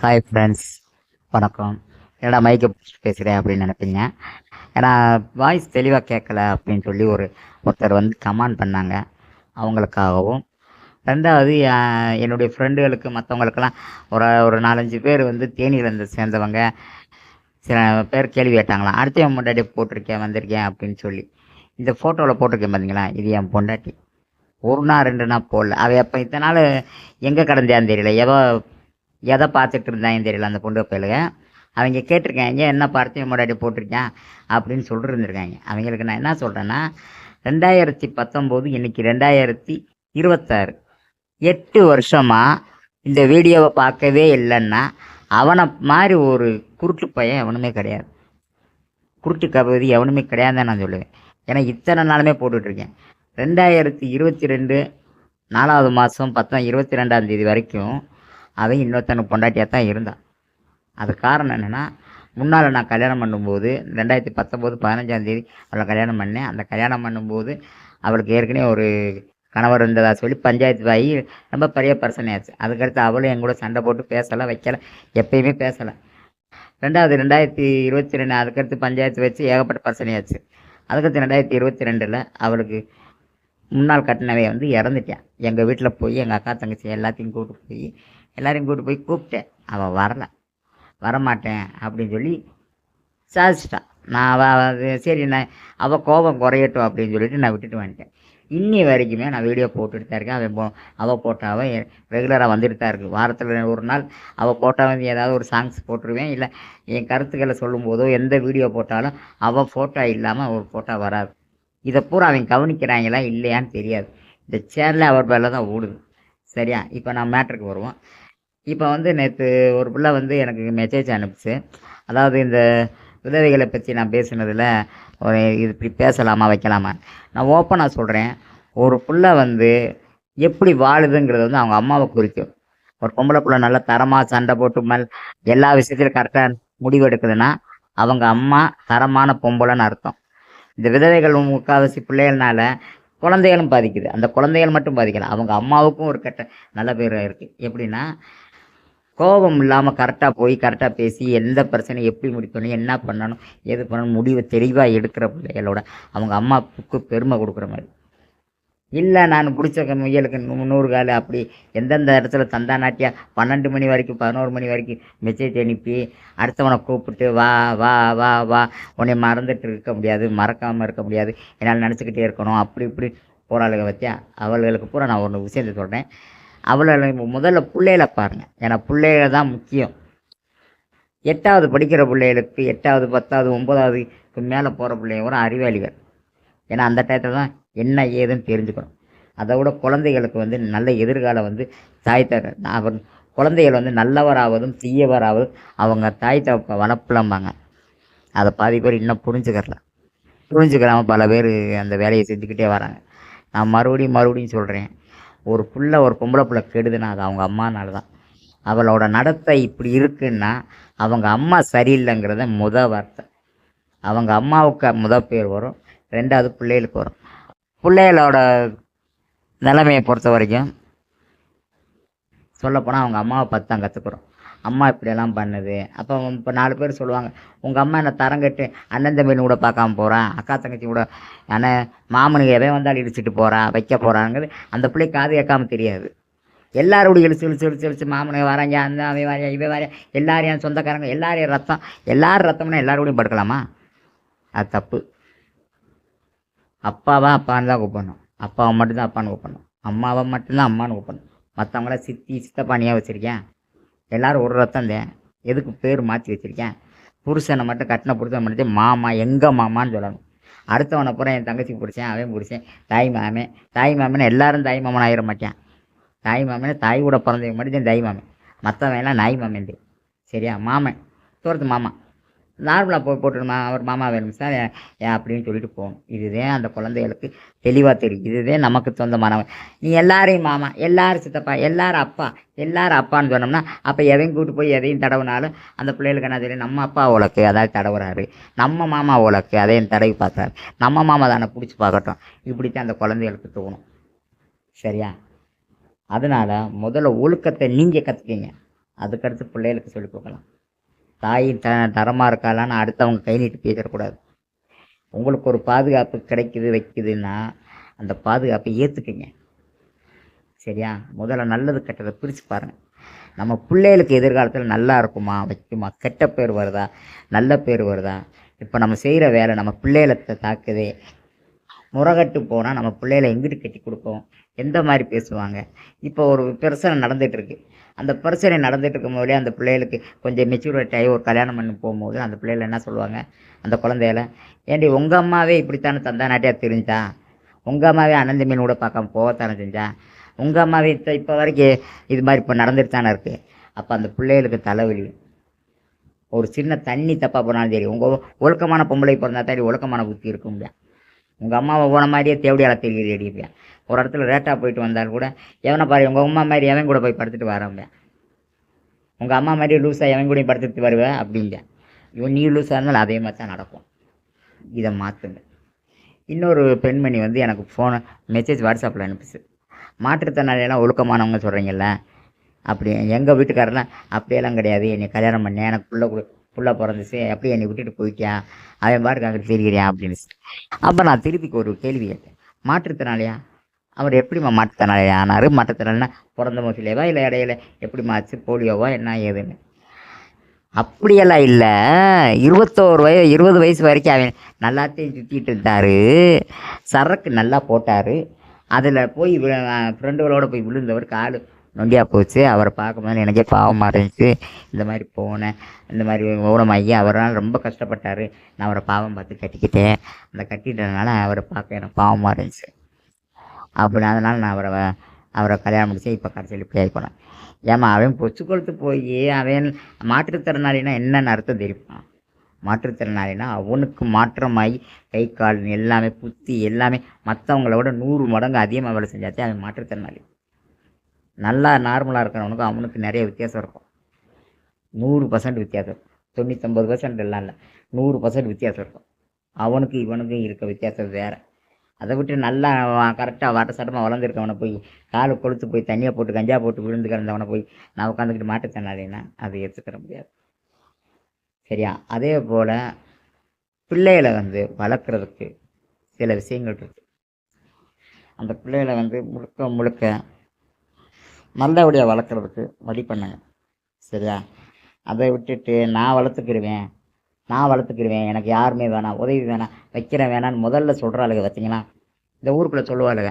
Hi friends, வணக்கம். என்னடா மைக்கை பிடிச்சிட்டு பேசுகிறேன் அப்படின்னு நினைப்பீங்க. ஏன்னா வாய்ஸ் தெளிவாக கேட்கல அப்படின்னு சொல்லி ஒருத்தர் வந்து கமெண்ட் பண்ணாங்க. அவங்களுக்காகவும், ரெண்டாவது என்னுடைய ஃப்ரெண்டுகளுக்கு மற்றவங்களுக்கெல்லாம் ஒரு ஒரு 4-5 பேர் வந்து தேனியிலேருந்து சேர்ந்தவங்க. சில பேர் கேள்வி கேட்டாங்களாம், அடுத்து என் பொண்டாட்டி போட்டிருக்கேன் வந்திருக்கேன் அப்படின்னு சொல்லி. இந்த ஃபோட்டோவில் போட்டிருக்கேன் பார்த்தீங்களா, இது என் பொண்டாட்டி. ஒரு நாள் 2 நாள் போடல. அவள் எப்போ இத்தனை நாள் எங்கே கிடந்தியான்னு தெரியல, எதை பார்த்துட்டு இருந்தாங்கன்னு தெரியல அந்த பொண்டு பயிலுங்க. அவங்க கேட்டிருக்காங்க, என்ன பார்த்து முன்னாடி போட்டிருக்கேன் அப்படின்னு சொல்லிட்டு இருந்திருக்காங்க. அவங்களுக்கு நான் என்ன சொல்கிறேன்னா, 2019 இன்னைக்கு 2026, 8 வருஷமாக இந்த வீடியோவை பார்க்கவே இல்லைன்னா அவனை மாதிரி ஒரு குருட்டு பையன் எவனுமே கிடையாது. குருட்டு கபதி எவனுமே கிடையாதுன்னு நான் சொல்லுவேன். ஏன்னா இத்தனை நாளுமே போட்டுட்ருக்கேன். 2022 4வது மாதம் 22ஆம் தேதி வரைக்கும் அவன் இன்னொருத்தனுக்கு பொண்டாட்டியாக தான் இருந்தான். அது காரணம் என்னென்னா, முன்னால் நான் கல்யாணம் பண்ணும்போது 2019 15ஆம் தேதி அவளை கல்யாணம் பண்ணேன். அந்த கல்யாணம் பண்ணும்போது அவளுக்கு ஏற்கனவே ஒரு கணவர் இருந்ததா சொல்லி பஞ்சாயத்து ஆகி ரொம்ப பெரிய பிரச்சனையாச்சு. அதுக்கடுத்து அவளும் என் கூட சண்டை போட்டு பேசலை வைக்கலை, எப்பயுமே பேசலை. 2022 அதுக்கடுத்து பஞ்சாயத்து வச்சு ஏகப்பட்ட பிரச்சனையாச்சு. அதுக்கடுத்து 2022 அவளுக்கு முன்னாள் கட்டினவை வந்து இறந்துட்டான். எங்கள் வீட்டில் போய் எங்கள் அக்கா தங்கச்சி எல்லாத்தையும் கூப்பிட்டு போய் கூப்பிட்டேன். அவள் வரமாட்டேன் அப்படின்னு சொல்லி சாதிச்சிட்டான். நான் சரி, அவள் கோபம் குறையட்டும் அப்படின்னு சொல்லிட்டு நான் விட்டுட்டு வந்துட்டேன். இன்னி வரைக்குமே நான் வீடியோ போட்டுட்டு தான் இருக்கேன். அவள் போட்டாவை ரெகுலராக வந்துட்டு தான் இருக்குது. வாரத்தில் ஒரு நாள் அவள் போட்டால் ஏதாவது ஒரு சாங்ஸ் போட்டுருவேன். இல்லை என் கருத்துக்களை சொல்லும்போதோ எந்த வீடியோ போட்டாலும் அவள் ஃபோட்டோ இல்லாமல் ஒரு ஃபோட்டோ வராது. இதை பூரா அவங்க கவனிக்கிறாங்களா இல்லையான்னு தெரியாது. இந்த சேரில் அவர் பேரில் தான் ஓடுது. சரியா? இப்போ நான் மேட்ருக்கு வருவோம். இப்போ வந்து நேற்று ஒரு பிள்ளை வந்து எனக்கு மெசேஜ் அனுப்பிச்சு. அதாவது இந்த விதவைகளை பற்றி நான் பேசுனதில் இது இப்படி பேசலாமா வைக்கலாமா? நான் ஓப்பனாக சொல்கிறேன். ஒரு பிள்ளை வந்து எப்படி வாழுதுங்கிறது வந்து அவங்க அம்மாவை குறிக்கும். ஒரு பொம்பளை பிள்ளை நல்லா தரமாக சண்டை போட்டு எல்லா விஷயத்திலும் கரெக்டாக முடிவு எடுக்குதுன்னா அவங்க அம்மா தரமான பொம்பளைன்னு அர்த்தம். இந்த விதவைகள் முக்கால்வாசி பிள்ளைகள்னால குழந்தைகளும் பாதிக்குது. அந்த குழந்தைகள் மட்டும் பாதிக்கல, அவங்க அம்மாவுக்கும் ஒரு நல்ல பேர் இருக்குது. எப்படின்னா, கோபம் இல்லாமல் கரெக்டாக போய் கரெக்டாக பேசி எந்த பிரச்சனையும் எப்படி முடிக்கணும், என்ன பண்ணணும், எது பண்ணணும், முடிவை தெளிவாக எடுக்கிற பிள்ளைகளோட அவங்க அம்மாவுக்கு பெருமை கொடுக்குற மாதிரி. இல்லை நான் பிடிச்ச முயலுக்கு 100 கால் அப்படி எந்தெந்த இடத்துல தந்தானாட்டியா 12 மணி வரைக்கும் 11 மணி வரைக்கும் மெசேஜ் அனுப்பி அடுத்தவனை கூப்பிட்டு வா வா வா வா உன்னை மறந்துட்டு இருக்க முடியாது, மறக்காமல் இருக்க முடியாது, என்னால் நினச்சிக்கிட்டே இருக்கணும், அப்படி இப்படி போராளுக வச்சா அவர்களுக்கு பூரா நான் ஒரு விஷயத்தை சொல்கிறேன். அவளை முதல்ல பிள்ளைகளை பாருங்கள். ஏன்னா பிள்ளைகள் தான் முக்கியம். 8வது படிக்கிற பிள்ளைகளுக்கு 8வது 10வது 9வதுக்கு மேலே போகிற பிள்ளைங்க கூட அறிவாளிகள். ஏன்னா அந்த டயத்தில் தான் என்ன ஏதுன்னு தெரிஞ்சுக்கணும். அதை விட குழந்தைகளுக்கு வந்து நல்ல எதிர்காலம் வந்து தாய் அவர் குழந்தைகள் வந்து நல்லவராவதும் தீயவராவதும் அவங்க தாய் தகப்ப வளர்ப்புலம்பாங்க. அதை பாதி பேர் இன்னும் புரிஞ்சுக்கிறாமல் பல பேர் அந்த வேலையை செஞ்சுக்கிட்டே வராங்க. நான் மறுபடியும் சொல்கிறேன், ஒரு பொம்பளை பிள்ளை கெடுதுன்னா அது அவங்க அம்மானால தான். அவளோட நடத்தை இப்படி இருக்குன்னா அவங்க அம்மா சரியில்லைங்கிறத வார்த்தை. அவங்க அம்மாவுக்கு பேர் வரும், 2வது பிள்ளைகளுக்கு வரும். பிள்ளைகளோட நிலைமையை பொறுத்த வரைக்கும் சொல்லப்போனால் அவங்க அம்மாவை பார்த்து தான் கற்றுக்குறோம். அம்மா இப்படியெல்லாம் பண்ணுது. அப்போ இப்போ 4 பேர் சொல்லுவாங்க, உங்கள் அம்மா என்ன தரங்கட்டு அண்ணன் தம்பின்னு கூட பார்க்காம போகிறான், அக்கா தங்கச்சி கூட அண்ணன் மாமனுக்கு எவன் வந்தாலும் இடிச்சிட்டு போகிறான் வைக்க போகிறாங்கிறது அந்த பிள்ளை காது கேட்காம தெரியாது. எல்லாரோட இழிச்சு மாமனுக்கு வராங்க, அந்த அவன் வரையா இவன் வரையா, எல்லாரையும் சொந்தக்காரங்க எல்லாரையும் எல்லாரும் ரத்தம்னா எல்லாரோடையும் படுக்கலாமா? அது தப்பு. அப்பாவை அப்பான்னு தான் கூப்பிடணும், அப்பாவை மட்டும்தான் அப்பான்னு கூப்பிடணும், அம்மாவை மட்டும்தான் அம்மான்னு கூப்பிடணும். மற்றவங்கள சித்தப்பானியாக வச்சுருக்கேன். எல்லோரும் ஒரு ரத்தம் தான், எதுக்கு பேர் மாற்றி வச்சுருக்கேன்? புருஷனை மட்டும் கட்டின புருஷனை மட்டும் மாமா எங்கள் மாமான்னு சொல்லணும். அடுத்தவனை பூரா என் தங்கச்சிக்கு பிடிச்சேன், அவன் பிடிச்சேன், தாய் மாமன் எல்லோரும் தாய் மாமன் ஆகிட மாட்டேன். தாய் மாமன் தாய் கூட பிறந்தவங்க மட்டும் தாய் மாமன், மற்றவன் எல்லாம் நாய் மாமன். சரியா? மாமன் தோறது மாமா நார்மலாக போட்டுருமா அவர் மாமா வேணும் சார் அப்படின்னு சொல்லிட்டு போகணும். இதுதான் அந்த குழந்தைகளுக்கு தெளிவாக தெரியும். இதுதான் நமக்கு சொந்தமானவன். நீ எல்லாரையும் மாமா, எல்லாரும் சித்தப்பா, எல்லாரும் அப்பா, எல்லாரும் அப்பான்னு சொன்னோம்னா அப்போ எதையும் கூப்பிட்டு போய் எதையும் தடவுனாலும் அந்த பிள்ளைகளுக்கு என்ன தெரியும்? நம்ம அப்பா உலக்கு அதாவது தடவுறாரு, நம்ம மாமா உலக்கு அதையும் தடவி பார்த்தாரு, நம்ம மாமா தானே பிடிச்சி பார்க்கட்டும், இப்படித்தான் அந்த குழந்தைகளுக்கு தோணும். சரியா? அதனால் முதல்ல ஒழுக்கத்தை நீங்கள் கற்றுக்கிங்க. அதுக்கடுத்து பிள்ளைகளுக்கு சொல்லிக் கொடுக்கலாம். தாய் தரமாக இருக்காளான்னு அடுத்தவங்க கை நீட்டு பேசிடக்கூடாது. உங்களுக்கு ஒரு பாதுகாப்பு கிடைக்குது வைக்குதுன்னா அந்த பாதுகாப்பை ஏற்றுக்குங்க. சரியா? முதல்ல நல்லது கெட்டதை பிரித்து பாருங்கள். நம்ம பிள்ளைகளுக்கு எதிர்காலத்தில் நல்லா இருக்குமா வைக்குமா, கெட்ட பேர் வருதா நல்ல பேர் வருதா? இப்போ நம்ம செய்கிற வேலை நம்ம பிள்ளைகளை தாக்குதே, முறகட்டு போனால் நம்ம பிள்ளைகளை எங்கிட்டு கட்டி கொடுப்போம், எந்த மாதிரி பேசுவாங்க? இப்போ ஒரு பிரச்சனை நடந்துகிட்ருக்கு. அந்த பிரச்சனை நடந்துகிட்டு இருக்கும் போதே அந்த பிள்ளைகளுக்கு கொஞ்சம் மெச்சூரிட்டி ஆகி ஒரு கல்யாணம் பண்ணி போகும்போது அந்த பிள்ளைகள் என்ன சொல்லுவாங்க, அந்த குழந்தையில, ஏண்டி உங்கள் அம்மாவே இப்படித்தானே தந்தா நாட்டியா தெரிஞ்சா, உங்கள் அம்மாவே அனந்த மீன் கூட பார்க்காம போகத்தானே செஞ்சா, உங்கள் அம்மாவே இப்போ வரைக்கும் இது மாதிரி இப்போ நடந்துட்டு தானே இருக்குது. அப்போ அந்த பிள்ளைகளுக்கு தலைவலி. ஒரு சின்ன தண்ணி தப்பாக போனாலும் சரி, உங்கள் ஒழுக்கமான பொம்பளை பிறந்தா தாண்டி ஒழுக்கமான புத்தி இருக்கும் முடியாது. உங்கள் அம்மாவை போன மாதிரியே தேவடியால தெரியுது அடிப்பேன். ஒரு இடத்துல ரேட்டாக போயிட்டு வந்தாலும் கூட எவனை பாரு உங்கள் அம்மா மாதிரி எவன் கூட போய் படுத்துட்டு வரம்பேன், உங்கள் அம்மா மாதிரியே லூஸாக எவன் கூட படுத்துட்டு வருவேன் அப்படின்பேன். இவன் நீ லூஸாக இருந்தாலும் அதே மாதிரி தான் நடக்கும். இதை மாற்றுங்க. இன்னொரு பெண்மணி வந்து எனக்கு ஃபோனை மெசேஜ் வாட்ஸ்அப்பில் அனுப்பிச்சு, மாற்றுத்திறனாளியெல்லாம் ஒழுக்கமானவங்க சொல்கிறீங்கல்ல, அப்படி எங்கள் வீட்டுக்காரெல்லாம் அப்படியெல்லாம் கிடையாது, என்னை கல்யாணம் பண்ணேன், எனக்கு புள்ள பிறந்துச்சு, அப்படியே என்னை விட்டுட்டு போயிட்டியா, அவன் பாருக்கு அங்கே தெரிகிறியா அப்படின்னு. அப்போ நான் திருப்பிக்கு ஒரு கேள்வி கேட்டேன், மாற்றுத்திறனாளியா? அவர் எப்படிம்மா மாற்றுத்திறனாளியா ஆனார்? மாற்றுத்திறனாளினா பிறந்த மோசிலேவா இல்லை இடையில எப்படிம்மா ஆச்சு, போலியோவா என்ன ஏதுன்னு? அப்படியெல்லாம் இல்லை. 20 வயசு வரைக்கும் அவன் நல்லாத்தையும் சுற்றிட்டு இருந்தார், சரக்கு நல்லா போட்டார், அதில் போய் ஃப்ரெண்டுகளோடு போய் விழுந்தவர் கால் நொண்டியாக போச்சு. அவரை பார்க்கும்போது எனக்கே பாவமாக இருந்துச்சு. இந்த மாதிரி போனேன், இந்த மாதிரி ஊனமாகி அவரால் ரொம்ப கஷ்டப்பட்டார். நான் அவரை பாவம் பார்த்து கட்டிக்கிட்டேன். அந்த கட்டிட்டதுனால அவரை பார்க்க எனக்கு பாவமாக இருந்துச்சு. அப்படி அதனால் நான் அவரை கல்யாணம் முடிச்சேன். இப்போ கடைசியில் இப்படி ஆகி போனேன். ஏமா அவன் பொச்சு கொளுத்து போய் அவன் மாற்றுத்திறனாளினா என்னென்னு அர்த்தம் தெரியுமா? மாற்றுத்திறனாளினா அவனுக்கு மாற்றமாகி கை கால் எல்லாமே புத்தி எல்லாமே மற்றவங்கள விட 100 மடங்கு அதிகமாக வேலை செஞ்சாச்சு அவன் மாற்றுத்திறனாளி. நல்லா நார்மலாக இருக்கிறவனுக்கும் அவனுக்கு நிறைய வித்தியாசம் இருக்கும். 100% வித்தியாசம் இருக்கும். 99% எல்லாம் இல்லை, 100% வித்தியாசம் இருக்கும். அவனுக்கு இவனுக்கும் இருக்க வித்தியாசம் வேறு. அதை விட்டு நல்லா கரெக்டாக வாட்ட சட்டமாக வளர்ந்துருக்கவனை போய் காலை கொளுத்து போய் தண்ணியை போட்டு கஞ்சா போட்டு விழுந்து கிடந்தவனை போய் நான் உட்காந்துக்கிட்டு மாட்டுத்தனாலேன்னா அதை ஏற்றுக்கிற முடியாது. சரியா? அதே போல் பிள்ளைகளை வந்து வளர்க்குறதுக்கு சில விஷயங்கள் இருக்குது. அந்த பிள்ளைகளை வந்து முழுக்க முழுக்க நல்லபடியாக வளர்க்குறதுக்கு வழி பண்ணுங்க. சரியா? அதை விட்டுட்டு நான் வளர்த்துக்கிடுவேன் எனக்கு யாருமே வேணாம், உதவி வேணாம், வைக்கிறேன் வேணான்னு முதல்ல சொல்கிறாளுங்க பார்த்தீங்களா? இந்த ஊருக்குள்ளே சொல்லுவாளுங்க,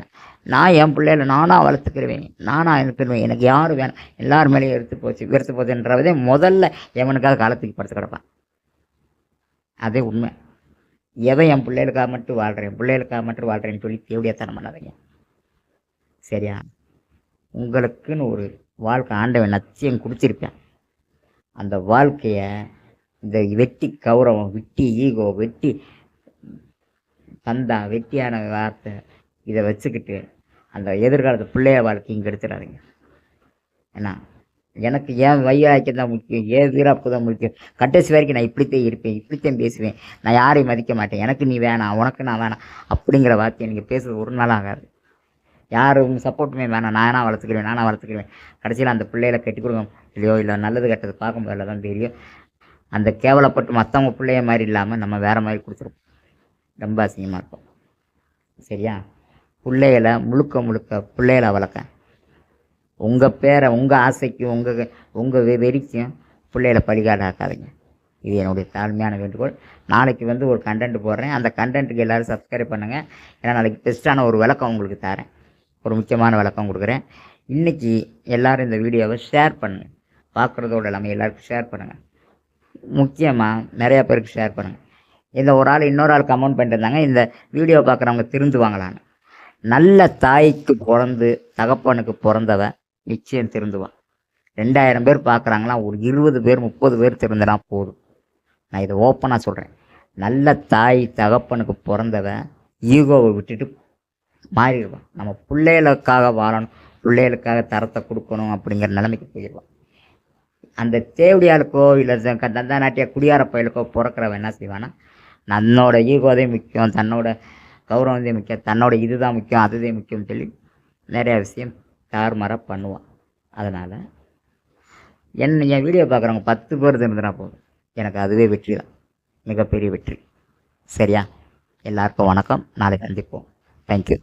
நான் என் பிள்ளைகளை நானாக வளர்த்துக்கிடுவேன், நானாக எடுத்துடுவேன், எனக்கு யாரும் வேணாம், எல்லாரும் மேலேயும் வெறுத்து போச்சுன்றதே முதல்ல எவனுக்காக காலத்துக்கு படுத்து கிடப்பான். அதே உண்மை. எவன் என் பிள்ளைகளுக்காக மட்டும் வாழ்கிறேன்னு சொல்லி தேவடியாத்தனம் பண்ணாதீங்க. சரியா? உங்களுக்குன்னு ஒரு வாழ்க்கை ஆண்டவன் நிச்சயம் கொடுத்துருப்பேன். அந்த வாழ்க்கையை இந்த வெட்டி கௌரவம், வெட்டி ஈகோ, வெட்டி தந்தா, வெட்டியான வார்த்தை இதை வச்சுக்கிட்டு அந்த எதிர்காலத்து பிள்ளைய வாழ்க்கையும் கெடுத்துடாதீங்க. ஏன்னா எனக்கு ஏன் வையாய்க்கு தான் முக்கியம், ஏன் வீராப்பு தான் முக்கியம், கடைசி வரைக்கும் நான் இப்படித்தான் இருப்பேன், இப்படித்தான் பேசுவேன், நான் யாரையும் மதிக்க மாட்டேன், எனக்கு நீ வேணாம், உனக்கு நான் வேணாம் அப்படிங்கிற வார்த்தையை நீங்கள் பேசுறது ஒரு நாள் ஆகாது. யாரும் சப்போர்ட்டுமே வேணாம், நானாக வளர்த்துக்கிடுவேன். கடைசியில் அந்த பிள்ளைகளை கட்டி கொடுங்க இல்லையோ, இல்லை நல்லது கெட்டது பார்க்கும்போதில் தான் தெரியும். அந்த கேவலப்பட்டு மற்றவங்க பிள்ளைய மாதிரி இல்லாமல் நம்ம வேறு மாதிரி கொடுத்துருப்போம். ரொம்ப அசிங்கமாக இருக்கும். சரியா? பிள்ளைகளை முழுக்க பிள்ளைகளை வளர்க்க உங்கள் பேரை உங்கள் ஆசைக்கும் உங்கள் வெறிக்கும் பிள்ளைகளை பலிகாடாக்காதீங்க. இது என்னுடைய தாழ்மையான வேண்டுகோள். நாளைக்கு வந்து ஒரு கண்டென்ட் போடுறேன், அந்த கண்டென்ட்டுக்கு எல்லோரும் சப்ஸ்கிரைப் பண்ணுங்கள். ஏன்னா நாளைக்கு பெஸ்ட்டான ஒரு விளக்கம் உங்களுக்கு தரேன், ஒரு முக்கியமான விளக்கம் கொடுக்குறேன். இன்றைக்கி எல்லோரும் இந்த வீடியோவை ஷேர் பண்ணுங்கள், பார்க்குறதோடு எல்லாமே எல்லாருக்கும் ஷேர் பண்ணுங்கள். முக்கியமாக நிறையா பேருக்கு ஷேர் பண்ணுங்கள். இந்த ஒரு ஆள் இன்னொரு ஆள் கமெண்ட் பண்ணிருந்தாங்க, இந்த வீடியோ பார்க்குறவங்க திருந்துவாங்களான்னு. நல்ல தாய்க்கு பிறந்து தகப்பனுக்கு பிறந்தவன் நிச்சயம் திருந்துவான். 2000 பேர் பார்க்குறாங்களாம், ஒரு 20 பேர் 30 பேர் திருந்தினா போதும். நான் இதை ஓப்பனாக சொல்கிறேன். நல்ல தாய் தகப்பனுக்கு பிறந்தவன் ஈகோவை விட்டுட்டு மாறிடுவான். நம்ம பிள்ளைகளுக்காக வாழணும், பிள்ளைகளுக்காக தரத்தை கொடுக்கணும் அப்படிங்கிற நிலைமைக்கு போயிடுவான். அந்த தேவடியாளுக்கோ இல்லை தந்தா நாட்டிய குடியார பயலுக்கோ பிறக்கிறவன் என்ன செய்வானா, தன்னோட ஈகோதே முக்கியம், தன்னோட கௌரவந்தே முக்கியம், தன்னோட இதுதான் முக்கியம், அதுதே முக்கியம்னு சொல்லி நிறையா விஷயம் தாறுமாறாக பண்ணுவான். அதனால் என் வீடியோ பார்க்குறவங்க 10 பேர் இருந்துனா போதும், எனக்கு அதுவே வெற்றி தான், மிகப்பெரிய வெற்றி. சரியா? எல்லாருக்கும் வணக்கம். நாளைக்கு சந்திப்போம். தேங்க்யூ.